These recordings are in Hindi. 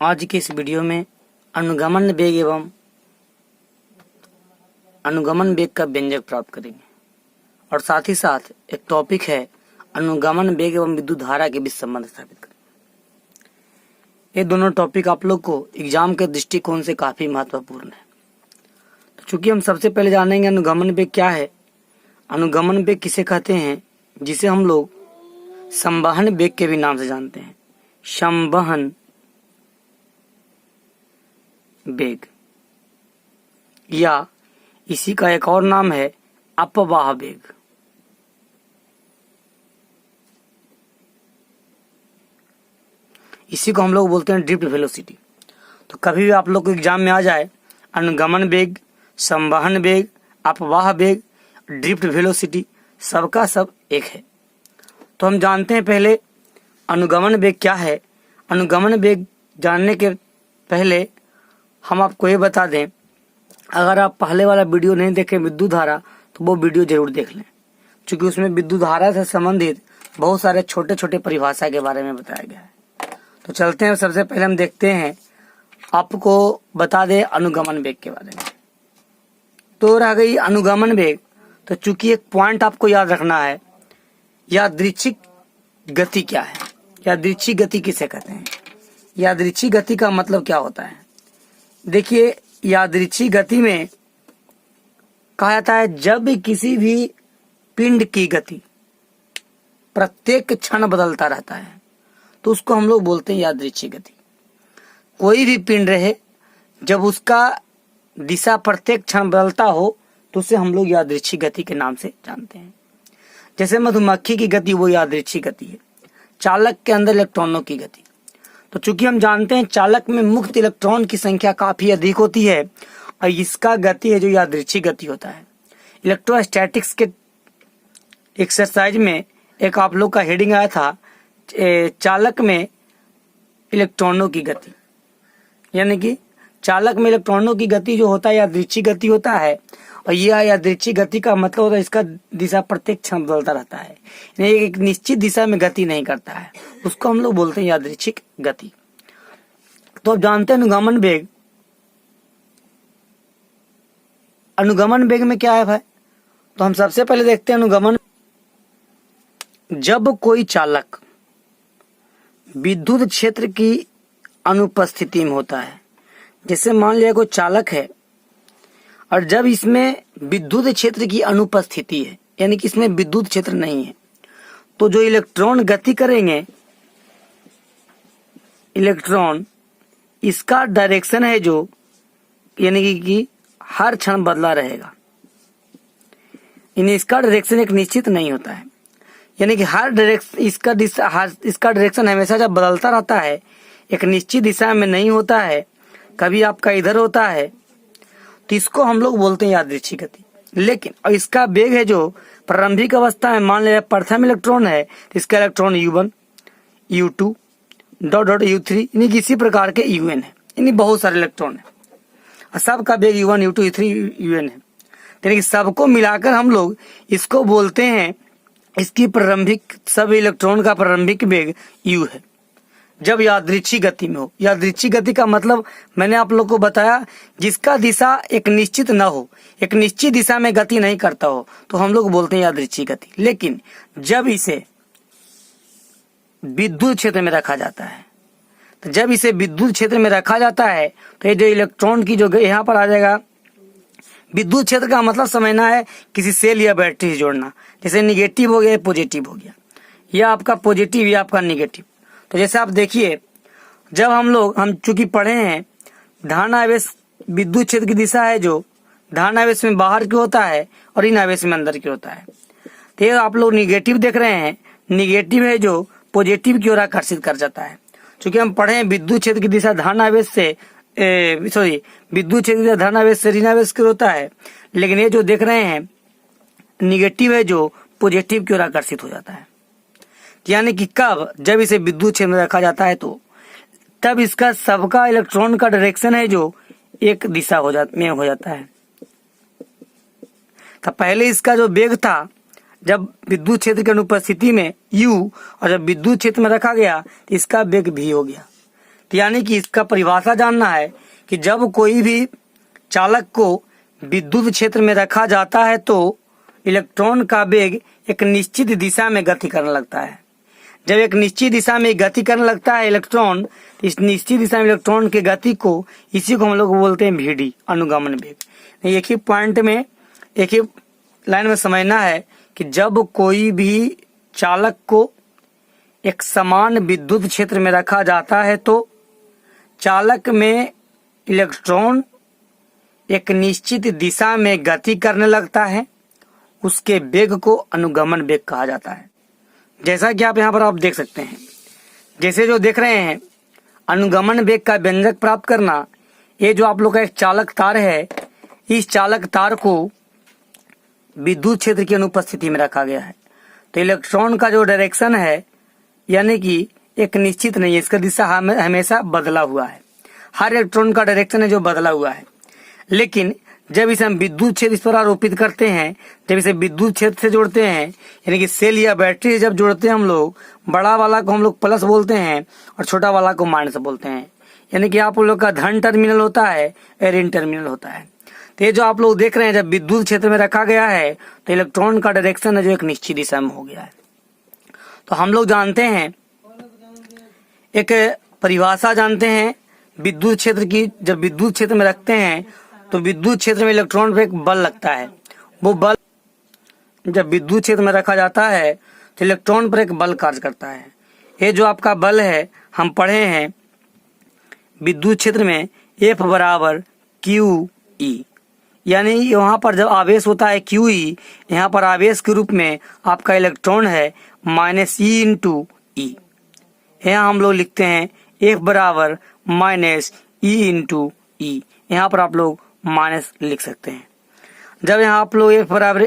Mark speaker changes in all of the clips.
Speaker 1: आज की इस वीडियो में अनुगमन वेग एवं अनुगमन वेग का व्यंजक प्राप्त करेंगे और साथ ही साथ एक टॉपिक है अनुगमन वेग एवं विद्युत धारा के बीच संबंध स्थापित करेंगे। ये दोनों टॉपिक आप लोग को एग्जाम के दृष्टिकोण से काफी महत्वपूर्ण है। तो चूंकि हम सबसे पहले जानेंगे अनुगमन वेग क्या है। अनुगमन वेग किसे कहते हैं, जिसे हम लोग संवहन वेग के भी नाम से जानते हैं। संवहन वेग या इसी का एक और नाम है अपवाह वेग। इसी को हम लोग बोलते हैं ड्रिफ्ट वेलोसिटी। तो कभी भी आप लोग को एग्जाम में आ जाए अनुगमन वेग, संवहन वेग, अपवाह वेग, ड्रिफ्ट वेलोसिटी, सबका सब एक है। तो हम जानते हैं पहले अनुगमन वेग क्या है। अनुगमन वेग जानने के पहले हम आपको ये बता दें, अगर आप पहले वाला वीडियो नहीं देखें विद्युत धारा, तो वो वीडियो जरूर देख लें, क्योंकि उसमें विद्युत धारा से संबंधित बहुत सारे छोटे छोटे परिभाषा के बारे में बताया गया है। तो चलते हैं, सबसे पहले हम देखते हैं, आपको बता दें अनुगमन वेग के बारे में। तो रह गई अनुगमन वेग। तो चूंकि एक पॉइंट आपको याद रखना है, यादृच्छिक गति क्या है, यादृच्छिक गति किसे कहते हैं। यादृच्छिक गति का मतलब क्या होता है, देखिए यादृच्छिक गति में कहा जाता है जब किसी भी पिंड की गति प्रत्येक क्षण बदलता रहता है तो उसको हम लोग बोलते हैं यादृच्छिक गति। कोई भी पिंड रहे, जब उसका दिशा प्रत्येक क्षण बदलता हो तो उसे हम लोग यादृच्छिक गति के नाम से जानते हैं। जैसे मधुमक्खी की गति वो यादृच्छिक गति है, चालक के अंदर इलेक्ट्रॉनों की गति। तो चूंकि हम जानते हैं चालक में मुक्त इलेक्ट्रॉन की संख्या काफी अधिक होती है और इसका गति है जो यादृच्छिक गति होता है। इलेक्ट्रोस्टैटिक्स के एक्सरसाइज में एक आप लोग का हेडिंग आया था चालक में इलेक्ट्रॉनों की गति, यानी कि चालक में इलेक्ट्रॉनों की गति जो होता है यादृच्छिक गति होता है। और यह यादृच्छिक गति का मतलब होता है इसका दिशा प्रत्येक क्षण बदलता रहता है, यानी एक निश्चित दिशा में गति नहीं करता है, उसको हम लोग बोलते हैं यादृच्छिक गति। तो अब जानते हैं अनुगमन वेग। अनुगमन वेग में क्या है भाई, तो हम सबसे पहले देखते हैं अनुगमन। जब कोई चालक विद्युत क्षेत्र की अनुपस्थिति में होता है, जैसे मान लिया कोई चालक है और जब इसमें विद्युत क्षेत्र की अनुपस्थिति है, यानी कि इसमें विद्युत क्षेत्र नहीं है, तो जो इलेक्ट्रॉन गति करेंगे, इलेक्ट्रॉन इसका डायरेक्शन है जो यानी कि हर क्षण बदला रहेगा, यानी इसका डायरेक्शन एक निश्चित नहीं होता है, यानी कि हर डायरेक्शन इसका डायरेक्शन हमेशा जब बदलता रहता है, एक निश्चित दिशा में नहीं होता है, कभी आपका इधर होता है, तो इसको हम लोग बोलते हैं यादृच्छिक गति। लेकिन और इसका वेग है जो प्रारंभिक अवस्था में, मान लिया प्रथम इलेक्ट्रॉन है तो इसका electron U1, U2 dot dot U3, यानी किसी प्रकार के UN है, यानी बहुत सारे इलेक्ट्रॉन है और सबका वेग U1, U2, U3, UN है, यानी कि सबको मिलाकर हम लोग इसको बोलते हैं, इसकी प्रारंभिक सब इलेक्ट्रॉन का प्रारंभिक वेग U है जब यादृच्छिक गति में हो। यादृच्छिक गति का मतलब मैंने आप लोग को बताया, जिसका दिशा एक निश्चित न हो, एक निश्चित दिशा में गति नहीं करता हो, तो हम लोग बोलते हैं यादृच्छिक गति। लेकिन जब इसे विद्युत क्षेत्र में रखा जाता है, तो जब इसे विद्युत क्षेत्र में रखा जाता है तो ये जो इलेक्ट्रॉन की जो यहाँ पर आ जाएगा, विद्युत क्षेत्र का मतलब समझना है किसी सेल या बैटरी से जोड़ना, जैसे निगेटिव हो गया पॉजिटिव हो गया, या आपका पॉजिटिव या आपका निगेटिव। तो जैसे आप देखिए, जब हम चूंकि पढ़े हैं धनावेश विद्युत क्षेत्र की दिशा है जो धनावेश में बाहर की होता है और इन आवेश में अंदर की होता है। तो ये आप लोग निगेटिव देख रहे हैं, निगेटिव है जो पॉजिटिव की ओर आकर्षित कर जाता है। चूंकि हम पढ़े हैं विद्युत क्षेत्र की दिशा धनावेश से विद्युत क्षेत्र की दिशा धनावेश से ऋणावेश की होता है, लेकिन ये जो देख रहे हैं निगेटिव है जो पॉजिटिव की ओर आकर्षित हो जाता है। यानी कि कब, जब इसे विद्युत क्षेत्र में रखा जाता है तो तब इसका सबका इलेक्ट्रॉन का डायरेक्शन है जो एक दिशा में हो जाता है। तो पहले इसका जो वेग था जब विद्युत क्षेत्र की अनुपस्थिति में U, और जब विद्युत क्षेत्र में रखा गया तो इसका वेग V हो गया। तो यानी कि इसका परिभाषा जानना है कि जब कोई भी चालक को विद्युत क्षेत्र में रखा जाता है तो इलेक्ट्रॉन का वेग एक निश्चित दिशा में गति करने लगता है। जब एक निश्चित दिशा में गति करने लगता है इलेक्ट्रॉन, इस निश्चित दिशा में इलेक्ट्रॉन की गति को, इसी को हम लोग बोलते हैं VD, अनुगमन वेग। एक ही पॉइंट में, एक ही लाइन में समझना है कि जब कोई भी चालक को एक समान विद्युत क्षेत्र में रखा जाता है तो चालक में इलेक्ट्रॉन एक निश्चित दिशा में गति करने लगता है, उसके वेग को अनुगमन वेग कहा जाता है। जैसा कि आप यहाँ पर आप देख सकते हैं, जैसे जो देख रहे हैं अनुगमन वेग का व्यंजक प्राप्त करना, ये जो आप लोग का एक चालक तार है, इस चालक तार को विद्युत क्षेत्र की अनुपस्थिति में रखा गया है। तो इलेक्ट्रॉन का जो डायरेक्शन है यानी कि एक निश्चित नहीं है, इसका दिशा हमेशा बदला हुआ है। हर इलेक्ट्रॉन का डायरेक्शन है जो बदला हुआ है। लेकिन जब इसे हम विद्युत क्षेत्र इस पर आरोपित करते हैं, जब इसे विद्युत क्षेत्र से जोड़ते हैं, यानी कि सेल या बैटरी से जब जोड़ते हैं हम लोग, बड़ा वाला को हम लोग प्लस बोलते हैं और छोटा वाला को माइनस बोलते हैं। यानी कि आप लोग का धन टर्मिनल होता है और ऋण टर्मिनल होता है। तो ये जो आप लोग देख रहे हैं, जब विद्युत क्षेत्र में रखा गया है तो इलेक्ट्रॉन का डायरेक्शन है जो एक निश्चित दिशा में हो गया है। तो हम लोग जानते हैं, एक परिभाषा जानते हैं विद्युत क्षेत्र की। जब विद्युत क्षेत्र में रखते हैं तो विद्युत क्षेत्र में इलेक्ट्रॉन पर एक बल लगता है। वो बल जब विद्युत क्षेत्र में रखा जाता है तो इलेक्ट्रॉन पर एक बल कार्य करता है। ये जो आपका बल है, हम पढ़े हैं विद्युत क्षेत्र में F बराबर QE, यानी वहां पर जब आवेश होता है QE, यहाँ पर आवेश के रूप में आपका इलेक्ट्रॉन है -E इंटू E। यहाँ हम लोग लिखते हैं F बराबर -E इंटू E। यहाँ पर आप लोग माइनस लिख सकते हैं। जब यहाँ आप लोग F बराबर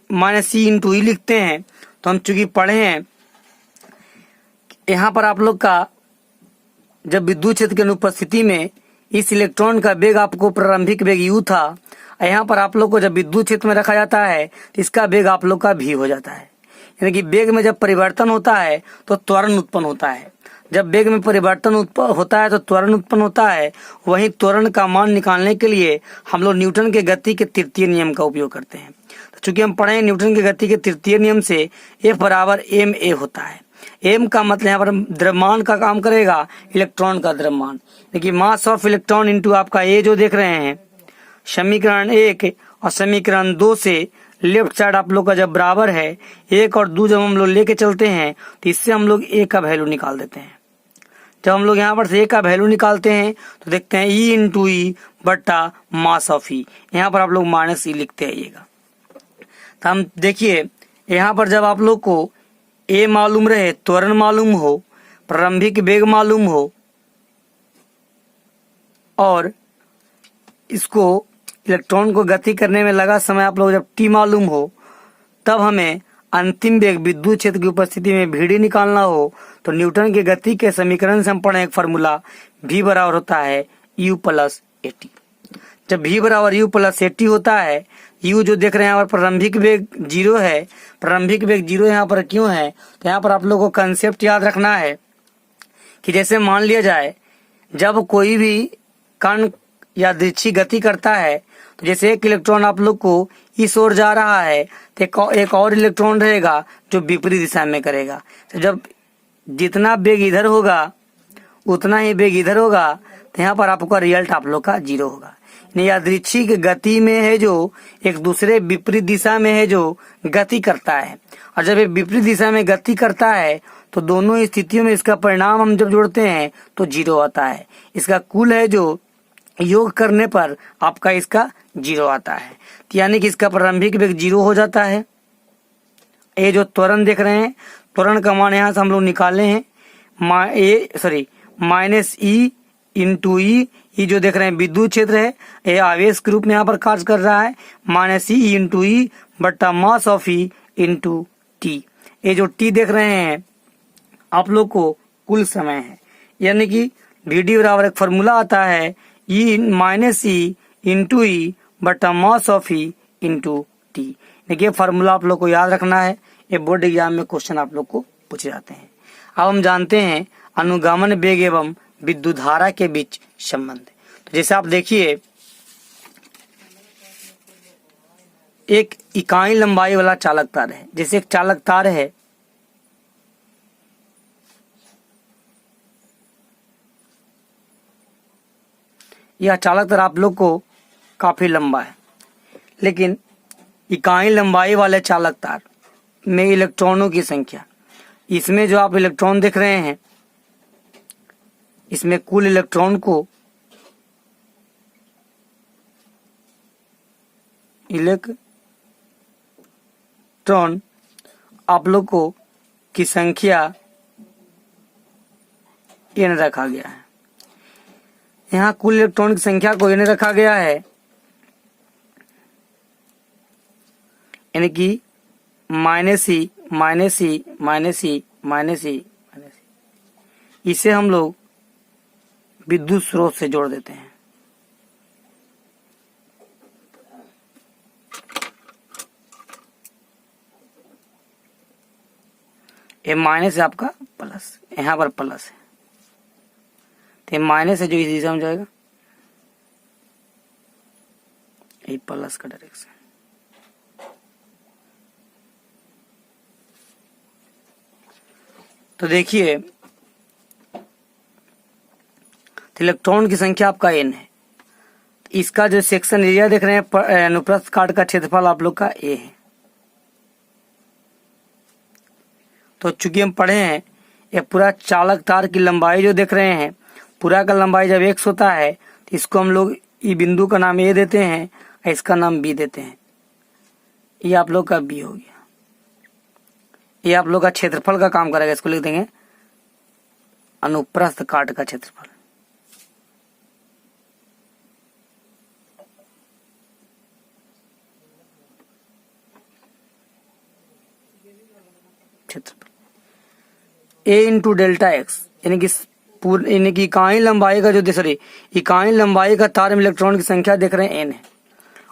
Speaker 1: -E इंटू E लिखते हैं तो हम चूंकि पढ़े हैं, यहाँ पर आप लोग का जब विद्युत क्षेत्र की अनुपस्थिति में इस इलेक्ट्रॉन का वेग आपको प्रारंभिक वेग U था, यहाँ पर आप लोग को जब विद्युत क्षेत्र में रखा जाता है तो इसका वेग आप लोग का V हो जाता है। यानी कि वेग में जब परिवर्तन होता है तो त्वरण उत्पन्न होता है। जब वेग में परिवर्तन होता है तो त्वरण उत्पन्न होता है। वहीं त्वरण का मान निकालने के लिए हम लोग न्यूटन के गति के तृतीय नियम का उपयोग करते हैं। तो चूंकि हम पढ़े न्यूटन के गति के तृतीय नियम से F बराबर ma होता है। m का मतलब यहाँ पर द्रव्यमान का काम करेगा, इलेक्ट्रॉन का द्रव्यमान। देखिए मास ऑफ इलेक्ट्रॉन इंटू आपका a जो देख रहे हैं समीकरण 1 और समीकरण 2 से लेफ्ट साइड आप लोग का जब बराबर है 1 और 2, जब हम लोग लेके चलते हैं तो इससे हम लोग a का वैल्यू निकाल देते हैं। जब हम लोग यहाँ पर से a का वैल्यू निकालते हैं तो देखते हैं E इंटू E बट्टा मास ऑफ E। यहाँ पर आप लोग -E लिखते आइएगा। तो हम देखिए यहाँ पर जब आप लोग को a मालूम रहे, त्वरण मालूम हो, प्रारंभिक वेग मालूम हो और इसको इलेक्ट्रॉन को गति करने में लगा समय आप लोग जब t मालूम हो, तब हमें अंतिम वेग विद्युत क्षेत्र की उपस्थिति में VD निकालना हो तो न्यूटन के गति के समीकरण से हम पढ़े एक फॉर्मूला V बराबर होता है U प्लस AT। जब V बराबर U प्लस AT होता है, U जो देख रहे हैं यहाँ पर प्रारंभिक वेग 0 है। प्रारंभिक वेग 0 यहाँ पर क्यों है, तो यहाँ पर आप लोगों को कंसेप्ट याद रखना है कि जैसे मान लिया जाए जब कोई भी कण या दृच्छी गति करता है तो जैसे एक इलेक्ट्रॉन आप लोग को इस ओर जा रहा है तो एक और इलेक्ट्रॉन रहेगा जो विपरीत दिशा में करेगा। तो जब जितना वेग इधर होगा उतना ही वेग इधर होगा तो यहाँ पर आपका रिजल्ट आप लोग का 0 होगा। यादृच्छिक गति में है जो एक दूसरे विपरीत दिशा में है जो गति करता है, और जब ये विपरीत दिशा में गति करता है तो दोनों स्थितियों में इसका परिणाम हम जब जोड़ते हैं तो 0 आता है। इसका कुल है जो योग करने पर आपका इसका 0 आता है। तो यानी कि इसका प्रारंभिक वेग 0 हो जाता है। ये जो त्वरण देख रहे हैं, त्वरण का मान यहाँ से हम लोग निकाले हैं -E इंटू E जो देख रहे हैं विद्युत क्षेत्र है, ये आवेश के रूप में यहाँ पर कार्य कर रहा है। -E इंटू E बट्टा mass of E into T। ये जो T देख रहे हैं आप लोग को कुल समय है। यानी कि VD बराबर एक फॉर्मूला आता है E इंटू E बट्टा mass of E into T। देखिए फॉर्मूला आप लोग को याद रखना है, ये बोर्ड एग्जाम में क्वेश्चन आप लोग को पूछे जाते हैं। अब हम जानते हैं अनुगमन वेग एवं विद्युत धारा के बीच संबंध है। तो जैसे आप देखिए, एक इकाई लंबाई वाला चालक तार है। जैसे एक चालक तार है, यह चालक तार आप लोग को काफी लंबा है, लेकिन इकाई लंबाई वाले चालक तार में इलेक्ट्रॉनों की संख्या, इसमें जो आप इलेक्ट्रॉन देख रहे हैं, इसमें कुल इलेक्ट्रॉन को आप लोग को की संख्या n रखा गया है। यहाँ कुल इलेक्ट्रॉन की संख्या को n रखा गया है, यानी कि -e -e -e -e। इसे हम लोग विद्युत स्रोत से जोड़ देते हैं। ये माइनस है आपका प्लस, यहाँ पर प्लस है, तो ये माइनस है जो इस दिशा में जाएगा, ये प्लस का डायरेक्शन। तो देखिए, इलेक्ट्रॉन की संख्या आपका n है। इसका जो सेक्शन एरिया देख रहे हैं, अनुप्रस्थ काट का क्षेत्रफल आप लोग का a है। तो चूंकि हम पढ़े हैं, ये पूरा चालक तार की लंबाई जो देख रहे हैं, पूरा का लंबाई जब x होता है तो इसको हम लोग ई बिंदु का नाम a देते हैं और इसका नाम b देते हैं। ये आप लोग का b हो गया। ये आप लोग का क्षेत्रफल का काम करेगा। इसको लिख देंगे अनुप्रस्थ काट का क्षेत्रफल। a इंटू डेल्टा एक्स, यानी कि इकाई लंबाई का इकाई लंबाई का तार में इलेक्ट्रॉन की संख्या देख रहे हैं n है।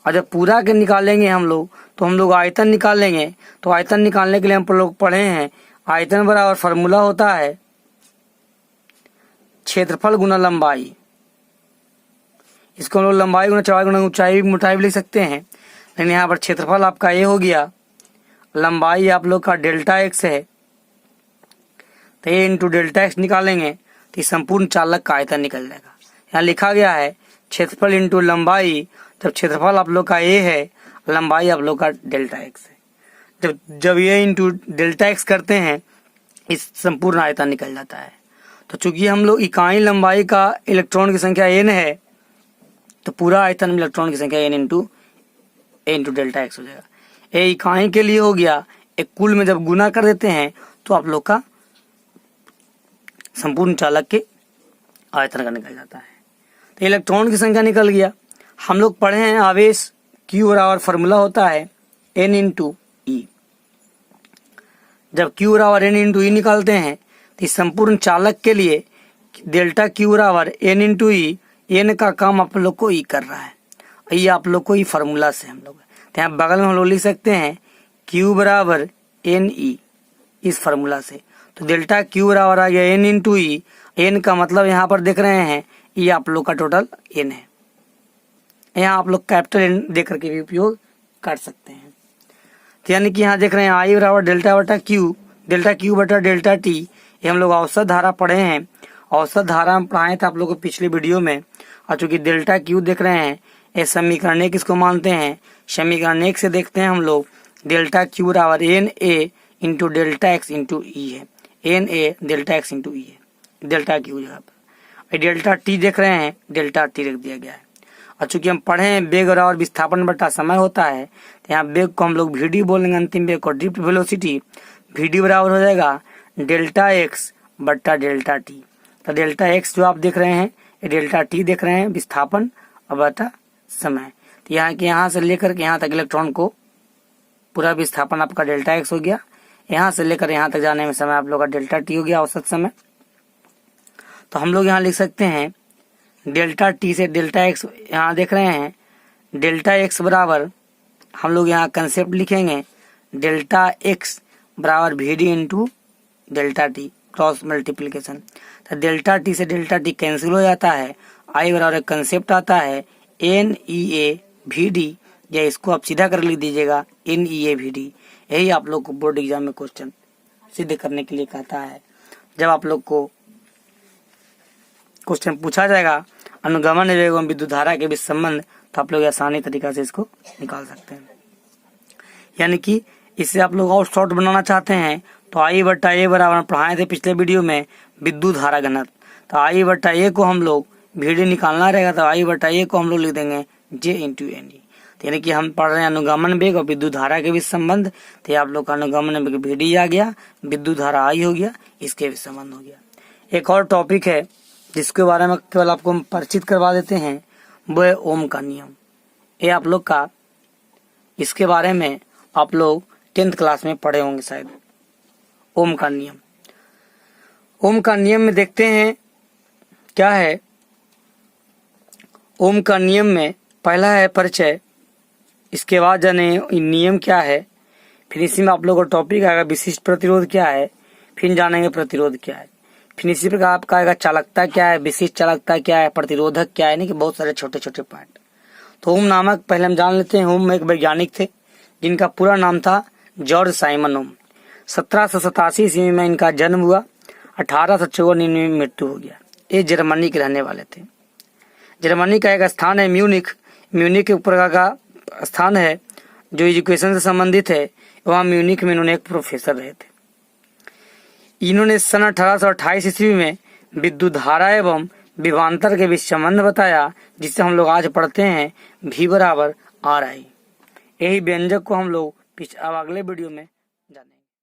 Speaker 1: और जब पूरा के निकालेंगे हम लोग, तो हम लोग आयतन निकालेंगे। तो आयतन निकालने के लिए हम लोग पढ़े हैं, आयतन बराबर फॉर्मूला होता है क्षेत्रफल गुना लंबाई। इसको हम लोग लंबाई गुना चौड़ाई गुना ऊंचाई मोटाई भी लिख सकते हैं, लेकिन यहाँ पर क्षेत्रफल आपका a हो गया, लंबाई आप लोग का डेल्टा एक्स है। तो a इंटू डेल्टा एक्स निकालेंगे तो संपूर्ण चालक का आयतन निकल जाएगा। यहाँ लिखा गया है क्षेत्रफल इंटू लंबाई। जब क्षेत्रफल आप लोग का a है, लंबाई आप लोग का डेल्टा एक्स है। जब ये इंटू डेल्टा एक्स करते हैं, इस संपूर्ण आयतन निकल जाता है। तो चूंकि हम लोग इकाई लंबाई का इलेक्ट्रॉन की संख्या n है, तो पूरा आयतन में इलेक्ट्रॉन की संख्या n इंटू डेल्टा एक्स हो जाएगा। ए इकाई के लिए हो गया, एक कुल में जब गुना कर देते हैं तो आप लोग का संपूर्ण चालक के आयतन का निकल जाता है। तो इलेक्ट्रॉन की संख्या निकल गया। हम लोग पढ़े हैं आवेश Q बराबर फॉर्मूला होता है N इंटू ई। जब Q बराबर N इंटू ई निकालते हैं तो इस संपूर्ण चालक के लिए डेल्टा Q बराबर N इंटू ई, N का काम आप लोग को ई कर रहा है। ये आप लोग को ई फॉर्मूला से हम लोग, तो यहाँ बगल में हम लोग लिख सकते हैं Q बराबर N ई इस फॉर्मूला से। तो डेल्टा Q बराबर आ गया N इंटू ई। N का मतलब यहाँ पर देख रहे हैं, ये आप लोग का टोटल N है। यहाँ आप लोग कैपिटल N दे करके भी उपयोग कर सकते हैं। तो यानी कि यहाँ देख रहे हैं I बराबर डेल्टा बटा Q, डेल्टा Q बटा डेल्टा T। ये हम लोग औसत धारा पढ़े हैं, औसत धारा में पढ़ाए थे आप लोग को पिछले वीडियो में। और चूंकि डेल्टा Q देख रहे हैं, ये समीकरण एक इसको मानते हैं। समीकरण एक से देखते हैं हम लोग, डेल्टा Q बराबर NA into delta X into E है। NA delta X into E है, डेल्टा Q जगह पर। डेल्टा T देख रहे हैं, डेल्टा T रख दिया गया है। और चूंकि हम पढ़े हैं वेग और विस्थापन बटा समय होता है, तो यहाँ वेग को हम लोग VD बोलेंगे, अंतिम वेग को ड्रिफ्ट वेलोसिटी। VD बराबर हो जाएगा डेल्टा एक्स बट्टा डेल्टा T। तो डेल्टा एक्स जो आप देख रहे हैं, ये डेल्टा T देख रहे हैं विस्थापन और बटा समय। तो यहाँ से लेकर के यहाँ तक इलेक्ट्रॉन को पूरा विस्थापन आपका डेल्टा एक्स हो गया। यहाँ से लेकर यहाँ तक जाने में समय आप लोग का डेल्टा T हो गया, औसत समय। तो हम लोग यहाँ लिख सकते हैं डेल्टा T से डेल्टा एक्स, यहाँ देख रहे हैं डेल्टा एक्स बराबर, हम लोग यहाँ कंसेप्ट लिखेंगे डेल्टा एक्स बराबर VD into delta T cross multiplication. Delta T से डेल्टा टी कैंसिल हो जाता है, आई बराबर एक कंसेप्ट आता है NEAVD, या इसको आप सीधा कर लिख दीजिएगा NEAVD। यही आप लोग को बोर्ड एग्जाम में क्वेश्चन सिद्ध करने के लिए कहता है। जब आप लोग को क्वेश्चन पूछा जाएगा अनुगमन वेग एवं विद्युत धारा के बीच संबंध, तो आप लोग आसानी तरीका से इसको निकाल सकते हैं। यानी कि इससे आप लोग और शॉर्ट बनाना चाहते हैं तो I बटा A बराबर पढ़ाए थे पिछले वीडियो में विद्युत धारा घनत्व, तो I बटा A को हम लोग VD निकालना रहेगा, तो I बटा A को हम लोग लिख देंगे J इंटू NE। तो यानी कि हम पढ़ रहे हैं अनुगमन वेग और विद्युत धारा के बीच संबंध, तो आप लोग का अनुगमन वेग VD आ गया, विद्युत धारा I हो गया, इसके बीच संबंध हो गया। एक और टॉपिक है जिसके बारे में केवल आपको हम परिचित करवा देते हैं, वो है ओम का नियम। ये आप लोग का इसके बारे में आप लोग 10th क्लास में पढ़े होंगे शायद। ओम का नियम, ओम का नियम में देखते हैं क्या है। ओम का नियम में पहला है परिचय, इसके बाद जाने नियम क्या है, फिर इसी में आप लोगों का टॉपिक आएगा विशिष्ट प्रतिरोध क्या है, फिर जानेंगे प्रतिरोध क्या है, फिर इसी प्रकार आपका आएगा चालकता क्या है, विशिष्ट चालकता क्या है, प्रतिरोधक क्या है, नहीं कि बहुत सारे छोटे छोटे पॉइंट। तो ओम नामक पहले हम जान लेते हैं। ओम एक वैज्ञानिक थे जिनका पूरा नाम था जॉर्ज साइमन ओम। 1787 ईस्वी में इनका जन्म हुआ, 1854 में मृत्यु हो गया। ये जर्मनी के रहने वाले थे। जर्मनी का एक स्थान है म्यूनिख, म्यूनिख के ऊपर का स्थान है जो एजुकेशन से संबंधित है। वहाँ म्यूनिख में इन्होंने एक प्रोफेसर रहे थे। इन्होंने सन 1828 ईस्वी में विद्युत धारा एवं विभवांतर के बीच संबंध बताया, जिससे हम लोग आज पढ़ते हैं V बराबर RI। यही व्यंजक को हम लोग अब अगले वीडियो में